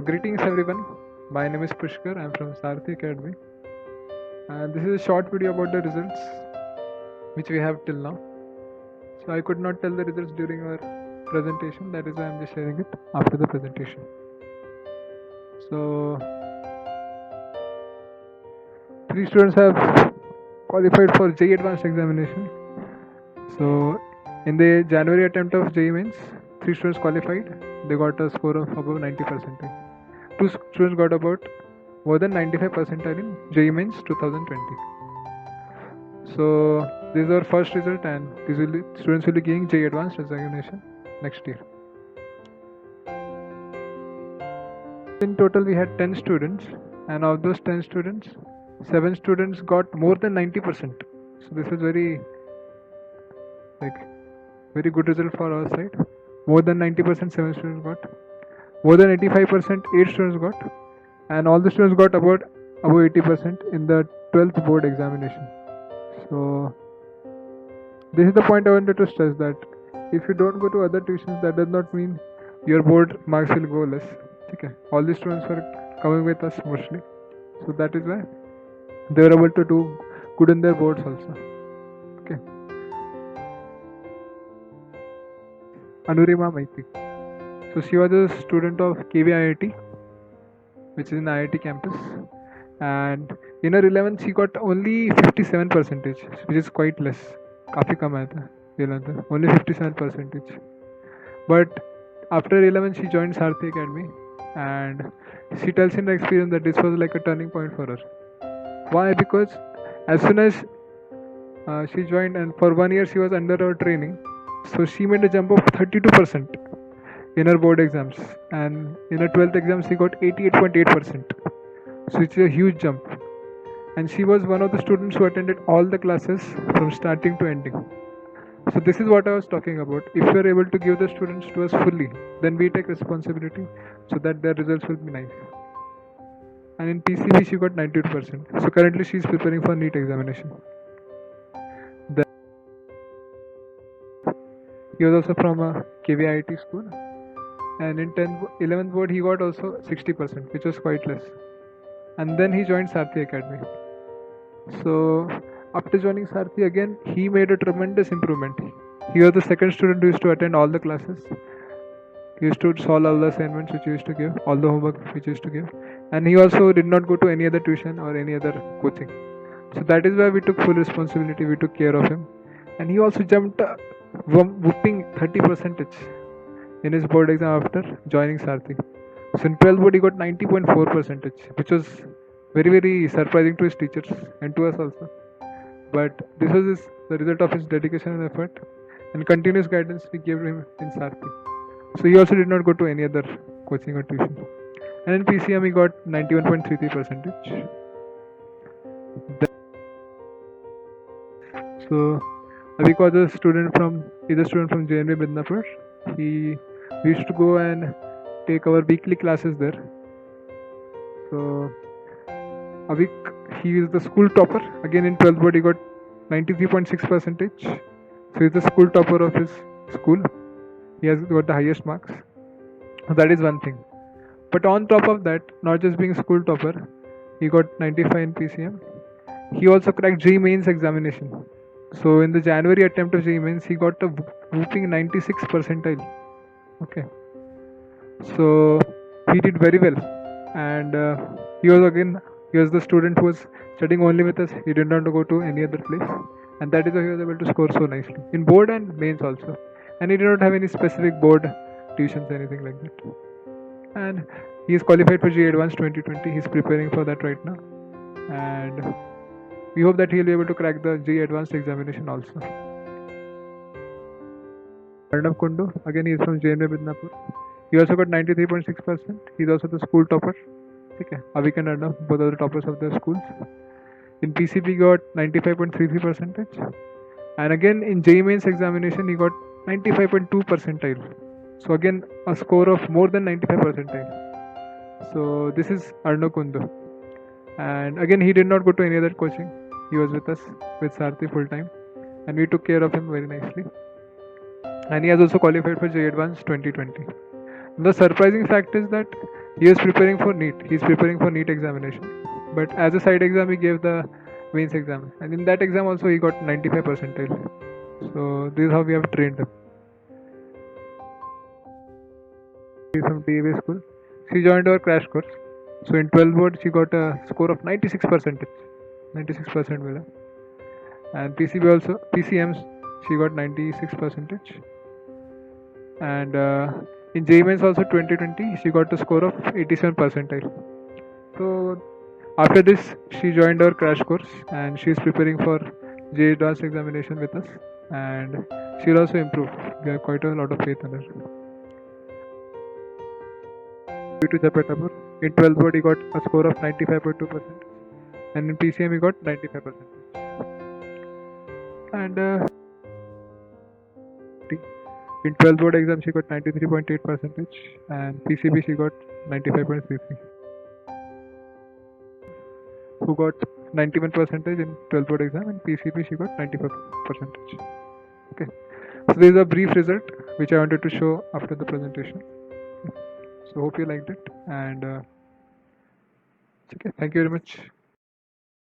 Greetings everyone. My name is Pushkar. I'm from Sarthi Academy. And this is a short video about the results which we have till now. So I could not tell the results during our presentation. That is why I'm just sharing it after the presentation. So 3 students have qualified for JEE Advanced examination. So in the January attempt of JEE Mains, 3 students qualified. They got a score of above 90%. 2 students got about more than 95 percentile in JEE Mains 2020. So this is our first result, and students will be giving JEE Advanced examination next year. In total, we had 10 students, and of those 10 students, 7 students got more than 90%. So this is very good result for our side. More than 90%, 7 students got. More than 85%, 8 students got, and all the students got about above 80% in the 12th board examination. So this is the point I wanted to stress, that if you don't go to other tuitions, that does not mean your board marks will go less. Okay, all the students were coming with us mostly, so that is why they were able to do good in their boards also. Okay. Anurima Maiti. So she was a student of KVIIT, which is in IIT campus, and in her 11th she got only 57%, which is quite less. काफी कम आया था 11th, only 57%. But after 11th she joined Sarthi Academy, and she tells in her experience that this was like a turning point for her. Why? Because as soon as she joined, and for 1 year she was under her training, so she made a jump of 32% in her board exams, and in her 12th exam she got 88.8%. So it's a huge jump, and she was one of the students who attended all the classes from starting to ending. So this is what I was talking about. If you are able to give the students to us fully, then we take responsibility so that their results will be nice. And in PCB she got 92%. So currently she is preparing for NEET examination. He was also from a KVIT school, and in 11th board he got also 60%, which was quite less. And then he joined Sarthi Academy. So after joining Sarthi, again he made a tremendous improvement. He was the second student who used to attend all the classes. He used to solve all the assignments which he used to give, all the homework which he used to give, and he also did not go to any other tuition or any other coaching. So that is why we took full responsibility, we took care of him. And he also jumped whooping 30% in his board exam after joining Sarthi. So in 12th board he got 90.4%, which was very, very surprising to his teachers and to us also. But this was the result of his dedication and effort and continuous guidance we gave him in Sarthi. So he also did not go to any other coaching or tuition. And in PCM he got 91.33%. So Avik was a student from JNV Midnapur. We used to go and take our weekly classes there. So Avik, he is the school topper. Again in 12th board he got 93.6%. So he is the school topper of his school. He has got the highest marks. So that is one thing. But on top of that, not just being school topper, he got 95 in PCM. He also cracked JEE Mains examination. So in the January attempt of JEE Mains, he got a whooping 96 percentile. Okay. So he did very well, and he was the student who was studying only with us. He did not go to any other place, and that is why he was able to score so nicely in board and mains also. And he did not have any specific board tuitions, anything like that. And he is qualified for JEE Advanced 2020. He is preparing for that right now, and we hope that he will be able to crack the JEE Advanced examination also. Arnav Kundu, again he is from JNV Midnapur. He also got 93.6%. He is also the school topper. Okay, Avik and Arnav, both are the toppers of their schools. In PCB he got 95.33%. And again in JEE Mains examination he got 95.2 percentile. So again a score of more than 95 percentile. So this is Arnav Kundu. And again he did not go to any other coaching. He was with us with Sarthi full time, and we took care of him very nicely. And he has also qualified for JEE Advanced 2020. The surprising fact is that He was preparing for NEET. He's preparing for NEET examination. But as a side exam, he gave the mains exam. And in that exam also, he got 95 percentile. So this is how we have trained him. She's from DAV school. She joined our crash course. So in 12 board, she got a score of 96 percentage. 96% will. And PCB also, PCMs, she got 96 percentage. And in JEE Mains also 2020, she got a score of 87 percentile. So after this, she joined our crash course and she is preparing for JEE Advanced examination with us. And she'll also improve. We have quite a lot of faith in her. Due to Japatapur, in 12 board, he got a score of 95.2%. And in PCM, he got 95%. And in 12 board exam, she got 93.8 percentage, and PCB she got 95.33. Who got 91 percentage in 12 board exam, and PCB she got 95 percentage. Okay, so this is a brief result which I wanted to show after the presentation. So hope you liked it, and okay, thank you very much.